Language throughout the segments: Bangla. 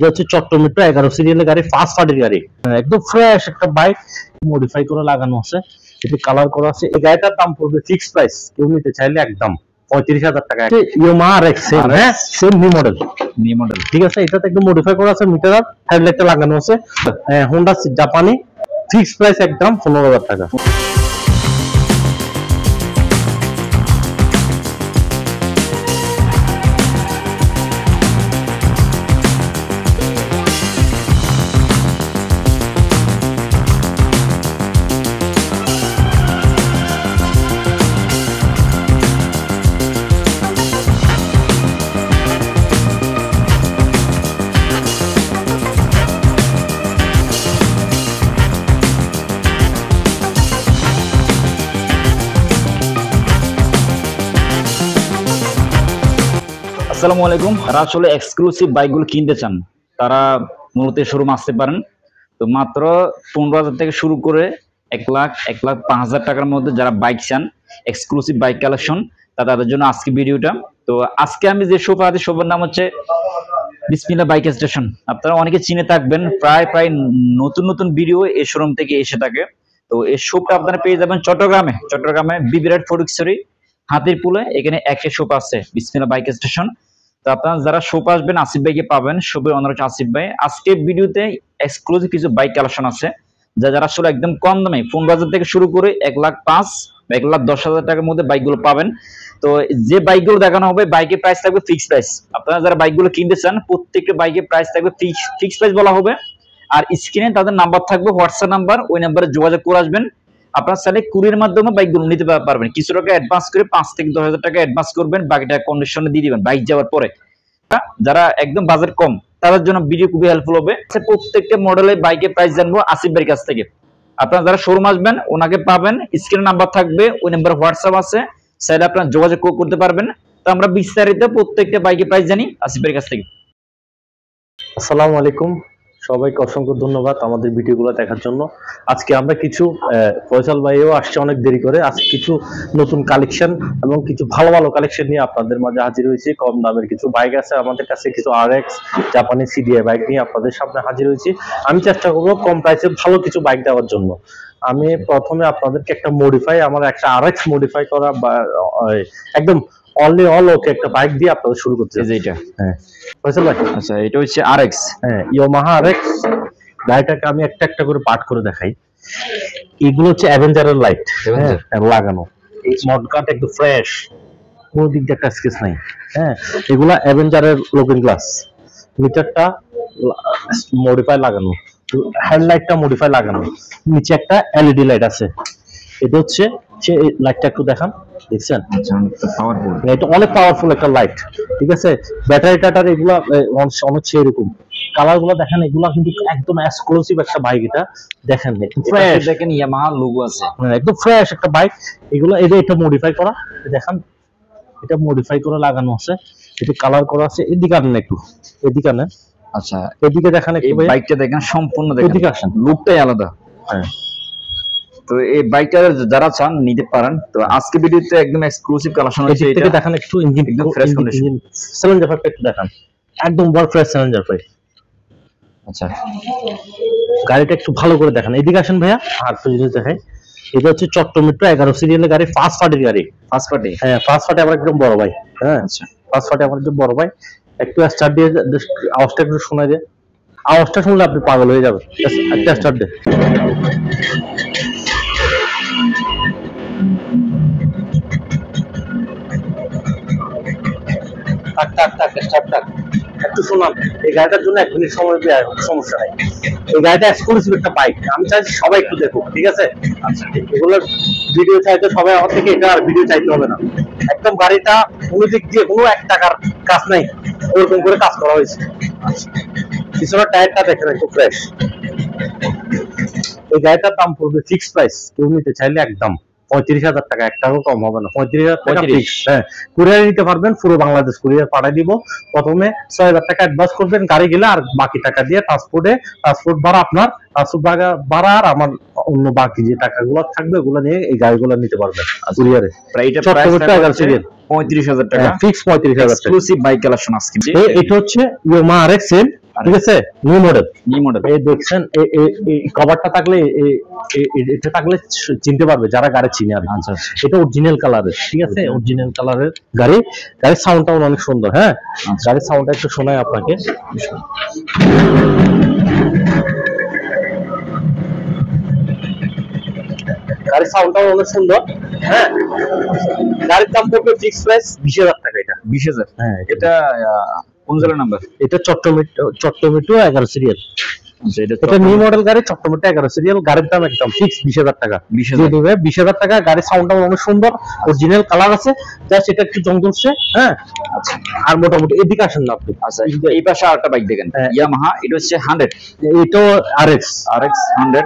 এটা হচ্ছে চট্টগ্রাম মেট্রো 11 সিরিয়ালের গাড়ি, ফার্স্ট পার্টির গাড়ি, একদম ফ্রেশ একটা বাইক, মডিফাই করে লাগানো আছে, এটা কালার করা আছে। এই গাড়িটার দাম পড়বে ফিক্স প্রাইস, কেউ নিতে চাইলে একদম 35,000 টাকা। ইয়ামাহা আরএক্স, হ্যাঁ সেম নিউ মডেল, ঠিক আছে। এটাতে একদম মডিফাই করা আছে, মিটার হেডলাইটটা লাগানো আছে, হোন্ডা জাপানি, ফিক্স প্রাইস একদম 15,000 টাকা। আসসালামু আলাইকুম। যারা আসলে এক্সক্লুসিভ বাইকগুলো কিনতে চান তারা মূলত শোরুম আসতে পারেন। তো মাত্র 15,000 থেকে শুরু করে 1,05,000 টাকার মধ্যে যারা বাইক চান, এক্সক্লুসিভ বাইক কালেকশন, তাদের জন্য আজকে ভিডিওটা। তো আজকে আমি যে শোপে আছি, শোপের নাম হচ্ছে বিসমিল্লাহ বাইক স্টেশন। আপনারা অনেকে চিনে থাকবেন, প্রায় নতুন ভিডিও এই শোরুম থেকে এসে থাকে। তো এই শোপটা আপনারা পেয়ে যাবেন চট্টগ্রামে বিবিরাট ফটিকছড়ি হাতিরপুলে, এখানে একটা শোপ আছে বিসমিল্লাহ বাইক স্টেশন। তো আপনারা যারা শোপ আসবেন, আসিফ ভাইকে পাবেন, শোপের অনার হচ্ছে আসিফ ভাই। আজকে ভিডিওতে এক্সক্লুসিভ কিছু বাইক কালেকশন আছে, যারা আসলে একদম কম দামে 15,000 থেকে শুরু করে 1,05,000 বা 1,10,000 টাকার মধ্যে বাইকগুলো পাবেন। তো যে বাইকগুলো দেখানো হবে, বাইকের প্রাইস থাকবে ফিক্স প্রাইস। আপনারা যারা বাইকগুলো কিনতে চান, প্রত্যেকটা বাইকের প্রাইস থাকবে ফিক্স প্রাইস বলা হবে। আর স্ক্রিনে তাদের নাম্বার থাকবে, হোয়াটসঅ্যাপ নাম্বার, ওই নাম্বারে যোগাযোগ করে আসবেন। আপনারা চাইলে কুরিয়ার মাধ্যমে বাইকগুলো নিতে পারবেন। কিছু টাকা অ্যাডভান্স করে 5 থেকে 10,000 টাকা অ্যাডভান্স করবেন, বাকিটা কন্ডিশনে দিয়ে দিবেন বাইক যাওয়ার পরে। যারা একদম বাজেট কম তাদের জন্য ভিডিও খুবই হেল্পফুল হবে। প্রত্যেকটা মডেলের বাইকের প্রাইস জানবো আসিফ ভাইয়ের কাছ থেকে। আপনারা যারা শোরুম আসবেন ওনাকে পাবেন, স্ক্রিনে নাম্বার থাকবে, ওই নাম্বারে হোয়াটসঅ্যাপ আছে, চাইলে আপনারা যোগাযোগ করতে পারবেন। তো আমরা বিস্তারিত প্রত্যেকটা বাইকের প্রাইস জানি আসিফ ভাইয়ের কাছ থেকে। আসসালামু আলাইকুম, সবাইকে অসংখ্য ধন্যবাদ আমাদের ভিডিওগুলো দেখার জন্য। আজকে আমরা কিছু ফয়সাল ভাইও আসছে অনেক দেরি করে, আজকে কিছু নতুন কালেকশন এবং কিছু ভালো ভালো কালেকশন নিয়ে আপনাদের মাঝে হাজির হয়েছি। কম দামের কিছু বাইক আছে আমাদের কাছে, কিছু আরএক্স জাপানি সিডিআই বাইক নিয়ে আপনাদের সামনে হাজির হয়েছি। আমি চেষ্টা করবো কম প্রাইসে ভালো কিছু বাইক দেওয়ার জন্য। আমি প্রথমে আপনাদেরকে একটা মডিফাই, আমার একটা আরএক্স মডিফাই করা বা একদম অল ওকে একটা বাইক দিয়ে আপনাদের শুরু করতে। এইটা হ্যাঁ ফয়সাল ভাই, আচ্ছা এটা হচ্ছে আরএক্স, হ্যাঁ ইয়ামাহা আরএক্স। গাড়িটাকে আমি একটা একটা করে পার্ট করে দেখাই। এগুলো হচ্ছে অ্যাভেঞ্জারের লাইট লাগানো, এই মডগার্ড একদম ফ্রেশ, কোনো দিক দিয়ে একটা স্কেচ নাই। হ্যাঁ এগুলা অ্যাভেঞ্জারের লুকিং গ্লাস, মিটারটা মডিফাই লাগানো, হেডলাইটটা মডিফাই লাগানো, নিচে একটা এলইডি লাইট আছে। এটা হচ্ছে সে লাইটটা একটু দেখান, দেখছেন এটা অনেক পাওয়ারফুল একটা লাইট, ঠিক আছে। ব্যাটারি টাটার এগুলা অনেক সেরকম। কালার গুলো দেখেন, এগুলা কিন্তু একদম এক্সক্লুসিভ একটা বাইক। এটা দেখেন ফ্রেশ, দেখেন ইয়ামাহা লোগো আছে, একদম ফ্রেশ একটা বাইক। এগুলো এটা মডিফাই করা, দেখেন এটা মডিফাই করে লাগানো আছে, এটা কালার করা আছে। এদিকে আনেন একটু, এদিকে আনেন। আচ্ছা এদিকে দেখেন, এই বাইকটা দেখেন সম্পূর্ণ দেখেন, এদিকে আসেন, লুকটাই আলাদা। হ্যাঁ তো এই বাইকটা যারা চান নিতে পারেন। তো আজকে ভিডিওতে একদম এক্সক্লুসিভ কালেকশন হচ্ছে এটা। দেখেন একটু ইঞ্জিন একদম ফ্রেশ কন্ডিশন, সিলিন্ডার পাইপ একটু দেখান, একদম বড় ফ্রেশ সিলিন্ডার পাইপ। আচ্ছা গাড়িটা একটু ভালো করে দেখান, এদিকে আসেন ভাইয়া, আর তো জিনিস দেখাই। এটা হচ্ছে চট্টগ্রাম মেট্রো 11 সিরিয়ালের গাড়ি, ফার্স্ট পার্টির গাড়ি। ফার্স্ট পার্টি, হ্যাঁ ফার্স্ট পার্টি আমার একদম বড় ভাই। হ্যাঁ আচ্ছা ফার্স্ট পার্টি আমার একদম বড় ভাই। একটু স্টার্ট দিয়ে আওয়াজটা একটু শোনা যায়, আওয়াজটা শুনলে আপনি পাগল হয়ে যাবেন। একটা স্টার্ট দে, একটু শোনান। এই গাড়িটার জন্য 1 মিনিট সময় দেওয়া, সমস্যা নাই। এই গাড়িটা এক্সক্লুসিভ একটা বাইক, আমি চাই সবাই একটু দেখুক, ঠিক আছে। আচ্ছা এগুলোর ভিডিও চাইতে সবাই আমার থেকে এটা আর ভিডিও চাইতে হবে না। একদম গাড়িটা কোনো দিক দিয়ে কোনো 1 টাকার কাজ নাই, ওরকম করে কাজ করা হয়েছে। পিছনের টায়ারটা দেখেন একটু ফ্রেশ। এই গাড়িটার দাম পড়বে ফিক্স প্রাইস, কেউ নিতে চাইলে একদম 35,000 টাকা, 1 টাকাও কম হবে না। 35,000 টাকা ফিক্স। হ্যাঁ কুরিয়ারে নিতে পারবেন, পুরো বাংলাদেশ কুরিয়ার পাঠিয়ে দিব। প্রথমে 6,000 টাকা অ্যাডভান্স করবেন গাড়ি গেলে, আর বাকি টাকা দিয়ে ট্রান্সপোর্ট ভাড়া আপনার, ট্রান্সপোর্ট ভাড়া আর আমার অন্য বাকি যে টাকাগুলো থাকবে ওগুলো নিয়ে এই গাড়িগুলো নিতে পারবেন কুরিয়ারে। চট্টগ্রাম 35,000 টাকা ফিক্স 35,000 টাকা। এক্সক্লুসিভ বাইক কালেকশন আজকে। এটা হচ্ছে ইয়ামাহা আরএক্স ঠিক আছে, নিউ মডেল। নিউ মডেল এই দেখছেন এই কভারটা থাকলে এটা থাকলে চিনতে পারবে যারা গাড়ি চিনে আর কি। আচ্ছা এটা অরিজিনাল কালারের, ঠিক আছে, অরিজিনাল কালারের গাড়ি। গাড়ির সাউন্ডটাও অনেক সুন্দর। হ্যাঁ, গাড়ির সাউন্ডটা একটু শোনাই আপনাকে। গাড়ির সাউন্ডটাও অনেক সুন্দর। হ্যাঁ, গাড়ির দাম পড়বে ফিক্স প্রাইস 20,000 টাকা। এটা 20,000। হ্যাঁ, এটা কোন জেলার নাম্বার? এটা চট্টমেট্রো 11 সিরিয়াল। আচ্ছা, এটা নিউ মডেল গাড়ি, চট্টমেট্রো 11 সিরিয়াল। গাড়ির দাম একদম ফিক্স 20,000 টাকা। 20,000 টাকা। গাড়ির সাউন্ডটাও অনেক সুন্দর, অরিজিনাল কালার আছে। জাস্ট এটা একটু জং ধরছে। হ্যাঁ, আচ্ছা। আর মোটামুটি এদিকে আসেন না আপনি। আচ্ছা, এই পাশে আরেকটা বাইক দেখেন, ইয়ামাহা। এটা হচ্ছে 100, এটাও RX 100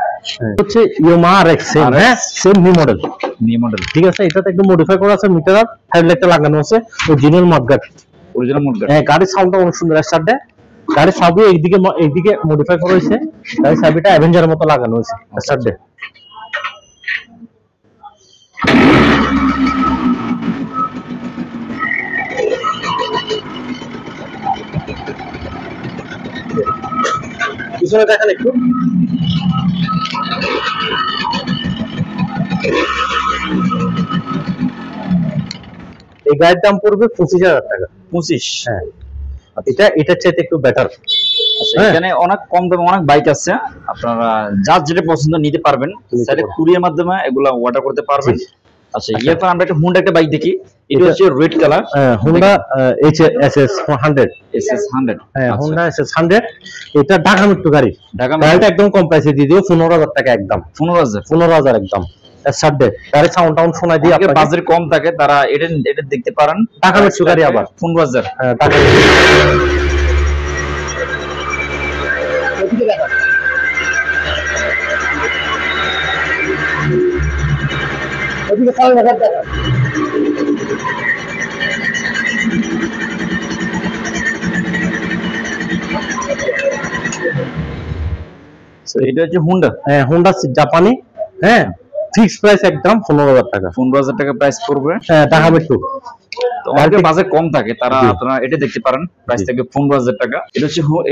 হচ্ছে ইয়ামাহা RX। হ্যাঁ, same new model. New model, ঠিক আছে। এটাতে একটু মডিফাই করা আছে, মিটার হেডলাইটটা লাগানো আছে, অরিজিনাল মাডগার্ড। Original model. হ্যাঁ, গাড়ির সাউন্ডটা অনেক সুন্দর। স্টার্টে গাড়ির সাবি এইদিকে মডিফাই করা হয়েছে। গাড়ির সাবিটা অ্যাভেঞ্জারের মতো লাগানো হয়েছে স্টার্টে। পিছনে দেখেন একটু। এই গাড়ির দাম পড়বে 25,000 টাকা। 25? হ্যাঁ, এটার চাইতে একটু বেটার। এখানে অনেক কম দামে অনেক বাইক আছে, আপনারা যার যেটা পছন্দ নিতে পারবেন। তাহলে কুরিয়ার মাধ্যমে এগুলা অর্ডার করতে পারবেন। আচ্ছা, এরপর আমরা একটা হুন্ডা একটা বাইক দেখি। এটা হচ্ছে রেড কালার, হুন্ডা SS 100। হ্যাঁ, হুন্ডা SS 100। এটা ঢাকা মেট্রো গাড়ি। গাড়িটা একদম কম প্রাইসে দিয়ে দিও, 15,000 টাকা একদম। 15,000 একদম। গাড়ির সাউন্ড টাউন শোনাই দিয়ে আপনাকে। বাজেট কম থাকে তারা এটা দেখতে পারেন। ঢাকা মেট্রো গাড়ি আবার 15,000। হ্যাঁ, ঢাকা এটা হচ্ছে হুন্ডা। হ্যাঁ, হুন্ডা জাপানি। হ্যাঁ, ফিক্স প্রাইস একদম 15,000 টাকা। 15,000 টাকা প্রাইস পড়বে। হ্যাঁ, ঢাকা মেট্রো। অনেকের বাজেট কম থাকে তারা আপনারা এটা দেখতে পারেন, প্রাইস থেকে 15,000 টাকা।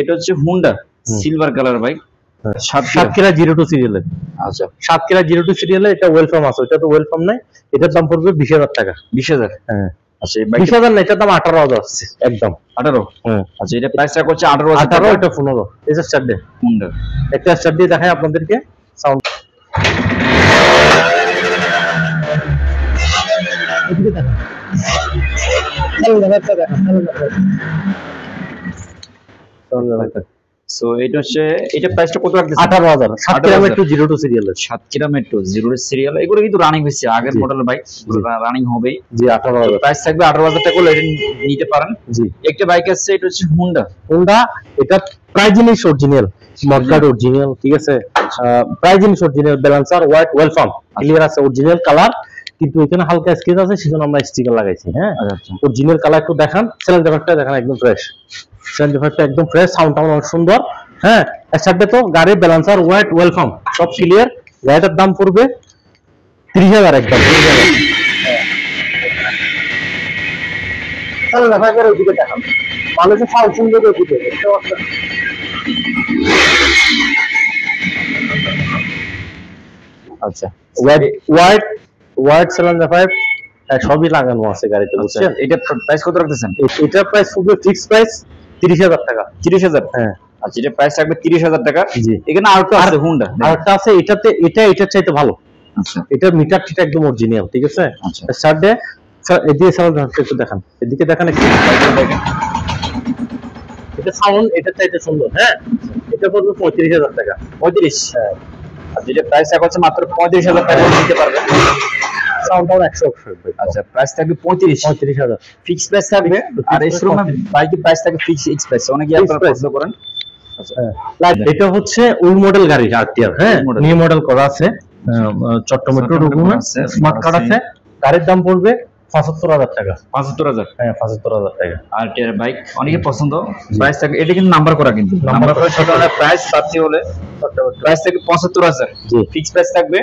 এটা হচ্ছে Honda silver colour bike, Satkhira 02 সিরিয়ালের। আচ্ছা, সাতক্ষীরা 02 সিরিয়ালে। এটা ওয়েলকাম আছে, এটা তো ওয়েলকাম নাই। এটার দাম পড়বে 20,000 টাকা। 20,000? হ্যাঁ। আচ্ছা, এই বাইক 20,000 না, এটার দাম 18,000 আছে একদম। 18? হ্যাঁ। আচ্ছা, এটা প্রাইস রাখা হচ্ছে 18,000 টাকা। 18, এটা 15। এটা স্টার্ট দে হুন্ডা। একটা স্টার্ট দিয়ে দেখাই আপনাদেরকে সাউন্ড। এদিকে দেখেন, সো এটা হচ্ছে, এটা প্রাইসটা কত রাখতেছে? 18,000। সাতক্ষীরা মেট্রো 02 সিরিয়ালের। Satkhira metro 0 serial. এগুলো কিন্তু রানিং হয়েছে, আগের মডেল বাইক, রানিং হবে। জি, 18,000 প্রাইস থাকবে 18,000 টাকা করে। এটা নিতে পারেন। জি, একটা বাইক আছে, এটা হচ্ছে হুন্ডা। এটা প্রায় জিনিস অরিজিনাল, মডগার্ড অরিজিনাল। ঠিক আছে, প্রায় জিনিস original. Balancer white welcome clear আছে, অরিজিনাল কালার। কিন্তু এখানে হালকা স্কেচ আছে, সেজন্য আমরা স্টিকার লাগাইছি। হ্যাঁ, অরিজিনাল কালার একটু দেখান। সিলিন্ডারটা দেখান, একদম ফ্রেশ। সিলিন্ডারটা একদম ফ্রেশ, সাউন্ডটা অনেক সুন্দর। হ্যাঁ, একসাথে তো গাড়ির ব্যালেন্সার হোয়াইট ওয়েলকাম সব ক্লিয়ার। গাড়িটার দাম পড়বে 30,000 একদম। 30,000। ওইদিকে দেখান, মানুষের সাউন্ড সুন্দর ওইদিকে। আচ্ছা, হোয়াইট সিলিন্ডার পাইপ সবই লাগানো আছে গাড়িতে, বুঝছেন? এটা প্রাইস কত রাখতেছেন? এটার প্রাইস পড়বে ফিক্স প্রাইস 30,000 টাকা। 30,000? হ্যাঁ। আচ্ছা, এটা প্রাইস থাকবে 30,000 টাকা। জি। এখানে আরেকটা আছে হুন্ডা, আরেকটা আছে। এটার চাইতে ভালো। আচ্ছা, এটার মিটারটা একদম অরিজিনাল। ঠিক আছে। আচ্ছা, স্টার্ট দে। এদিকে সাউন্ড একটু দেখান, এদিকে দেখান একটু। এটা সাউন্ড এটার চাইতে সুন্দর। হ্যাঁ, এটা পড়বে 35,000 টাকা। 35? হ্যাঁ। আর যেটা প্রাইস রাখা হচ্ছে মাত্র 35,000 টাকা নিতে পারবেন। সাউন্ডটাও 100। আচ্ছা, প্রাইস থাকবে 35,000 ফিক্স প্রাইস থাকবে। আর এই শোরুমে বাইকের প্রাইস থাকে ফিক্স এক্স প্রাইস, অনেকে আপনারা পছন্দ করেন। আচ্ছা, এটা হচ্ছে ওল্ড মডেল গাড়ি, আরটিআর। হ্যাঁ, নিউ মডেল করা আছে। চট্টমেট্রো রুগুনা স্মার্ট কার্ড আছে। গাড়ির দাম পড়বে 75,000 টাকা। 75,000? হ্যাঁ, 75,000 টাকা। আরটিআর বাইক অনেকে পছন্দ। প্রাইস থাকে, এটা কিন্তু নাম্বার করা, কিন্তু নাম্বার করা সাধারণত প্রাইস বাড়তি হলে প্রাইস থাকে 75,000। জি, ফিক্স প্রাইস থাকবে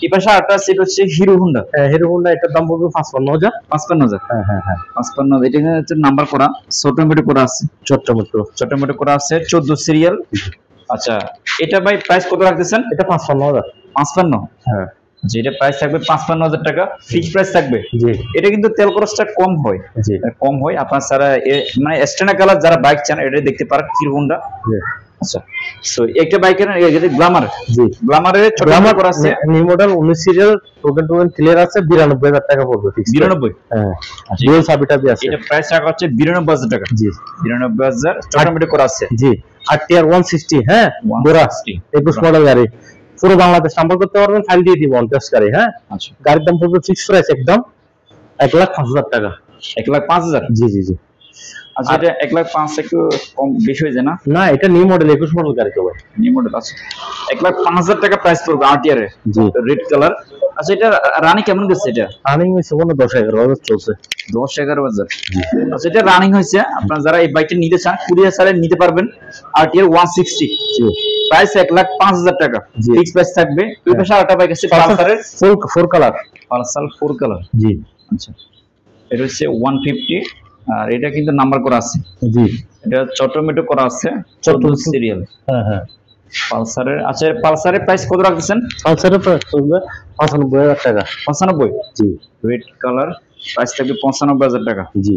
এই পাশে আরেকটা সেট হচ্ছে হিরো হোন্ডা। হিরো হোন্ডা, এটার দাম পড়বে 55,000। 55,000। হ্যাঁ হ্যাঁ হ্যাঁ, 55,000। এটা হচ্ছে নাম্বার করা, ছোট মোটো করা আছে, ছোট্ট মোটো করা আছে, 14 সিরিয়াল। আচ্ছা, এটা ভাই প্রাইস কত রাখতেছেন? এটা 55,000। 55? হ্যাঁ, যেটা প্রাইস থাকবে 55,000 টাকা, ফিক্স প্রাইস থাকবে। জি এটা কিন্তু তেল খরচটা কম হয়, জি আপনার সারা মানে স্ট্যান্ডার্ড কালার যারা বাইক চান এটা দেখতে পারেন, হিরো হোন্ডা। জি। আচ্ছা, সো একটা বাইকের গ্ল্যামার, জি, গ্ল্যামারের ছোট গ্ল্যামার করা আছে, new model 19 serial, token clear আছে, 92,000 টাকা পড়বে ফিক্স। 92? হ্যাঁ, আচ্ছা, ডুয়াল চাবিটাবি আছে। এটা প্রাইস রাখা হচ্ছে 92,000 টাকা। জি 92,000 ছোট করা আছে। জি, আর টিয়ার 160, হ্যাঁ, গোরা 21 মডেল গাড়ি, পুরো বাংলাদেশ নাম্বার করতে পারবেন, ফাইল দিয়ে দিব অনটেস্ট গাড়ি। হ্যাঁ, আচ্ছা, গাড়ির দাম পড়বে ফিক্স প্রাইস একদম 1,05,000 টাকা। 1,05,000? জি জি জি। আচ্ছা, এটা 1,05,000 একটু কম বেশি হয়ে যায় না? না, এটা নিউ মডেল 21 মডেল গাড়ি তো ভাই। নিউ মডেল আছে, 1,05,000 টাকা প্রাইস পড়বে আরটিআর এর। জি, রেড কালার। আচ্ছা, এটা রানিং কেমন গেছে? এটা রানিং হইছে কোনো 10-11 চলছে। 10-11,000। আচ্ছা, এটা রানিং হয়েছে। আপনারা যারা এই বাইকটা নিতে চান কুরিয়ার সারে নিতে পারবেন, আরটিআর 160। জি, প্রাইস 1,05,000 টাকা, জি। ফিক্স প্রাইস থাকবে। ওই পাশে আরেকটা বাইক আছে পালসারের, ফোর কালার। Pulsar 4 colour. জি, আচ্ছা, এটা হচ্ছে 150, আর এটা কিন্তু নাম্বার করা আছে। জি, এটা ছোট মেটো করা আছে, 14 সিরিয়াল। হ্যাঁ হ্যাঁ। পালসারের। আচ্ছা, পালসারের প্রাইস কত রাখতেছেন? পালসারের প্রাইস পড়বে 95,000 টাকা। 95? জি, রেড কালার, প্রাইস থাকবে 95,000 টাকা। জি।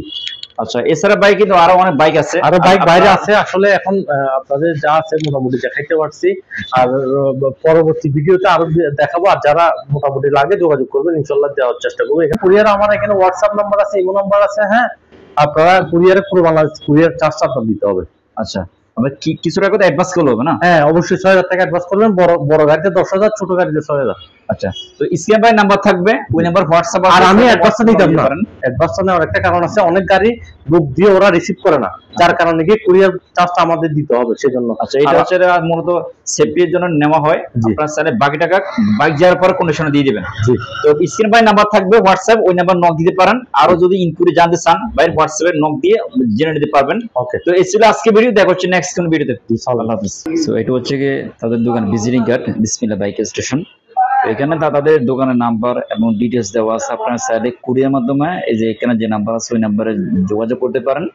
আচ্ছা, এছাড়া বাইক কিন্তু আরো অনেক বাইক আছে, আরো বাইক বাইরে আছে। আসলে এখন আপনাদের যা আছে মোটামুটি দেখাইতে পারছি, আর পরবর্তী ভিডিওতে আরো দেখাবো। আর যারা মোটামুটি লাগে যোগাযোগ করবেন, ইনশাল্লাহ দেওয়ার চেষ্টা করবো। এখানে কুরিয়ার আমার এখানে হোয়াটসঅ্যাপ নাম্বার আছে, ইমো নাম্বার আছে। হ্যাঁ, আপনারা কুরিয়ারে পুরো বাংলাদেশ কুরিয়ার চার্জটা আপনার দিতে হবে। আচ্ছা, আমরা কিছু টাকা তো অ্যাডভান্স করলে হবে না? হ্যাঁ, অবশ্যই 6,000 টাকা অ্যাডভান্স করবেন। বড় গাড়িতে 10,000, ছোট গাড়িতে 6,000। আচ্ছা, তো স্ক্রিন বাই নাম্বার থাকবে, ওই নাম্বার হোয়াটসঅ্যাপ। আর আমি অ্যাডভান্সটা নিতাম না। অ্যাডভান্সটা নেওয়ার একটা কারণ আছে, অনেক গাড়ি বুক দিয়ে ওরা রিসিভ করে না, যার কারণে গিয়ে কুরিয়ার চার্জটা আমাদের দিতে হবে, সেজন্য। আচ্ছা, এটা হচ্ছে মূলত সেফটির জন্য নেওয়া হয়। আপনারা চাইলে বাকি টাকা বাইক যাওয়ার পর কন্ডিশনে দিয়ে দিবেন। জি, তো স্ক্রিন বাই নাম্বার থাকবে, হোয়াটসঅ্যাপ, ওই নাম্বার নক দিতে পারেন। আরো যদি ইনকুয়ারি জানতে চান, বাইরে হোয়াটসঅ্যাপে নক দিয়ে জেনে নিতে পারবেন। ওকে, তো এই ছিল আজকে ভিডিও, দেখা হচ্ছে নেক্সট কোন ভিডিওতে। আল্লাহ হাফেজ। সো এটা হচ্ছে কি তাদের দোকান, ভিজিটিং কার্ড, বিসমিল্লাহ বাইক স্টেশন। এখানে তাদের দোকানের নাম্বার এবং ডিটেলস দেওয়া আছে। আপনারা চাইলে কুরিয়ার মাধ্যমে এই যে এখানে যে নাম্বার আছে ওই নাম্বারে যোগাযোগ করতে পারেন।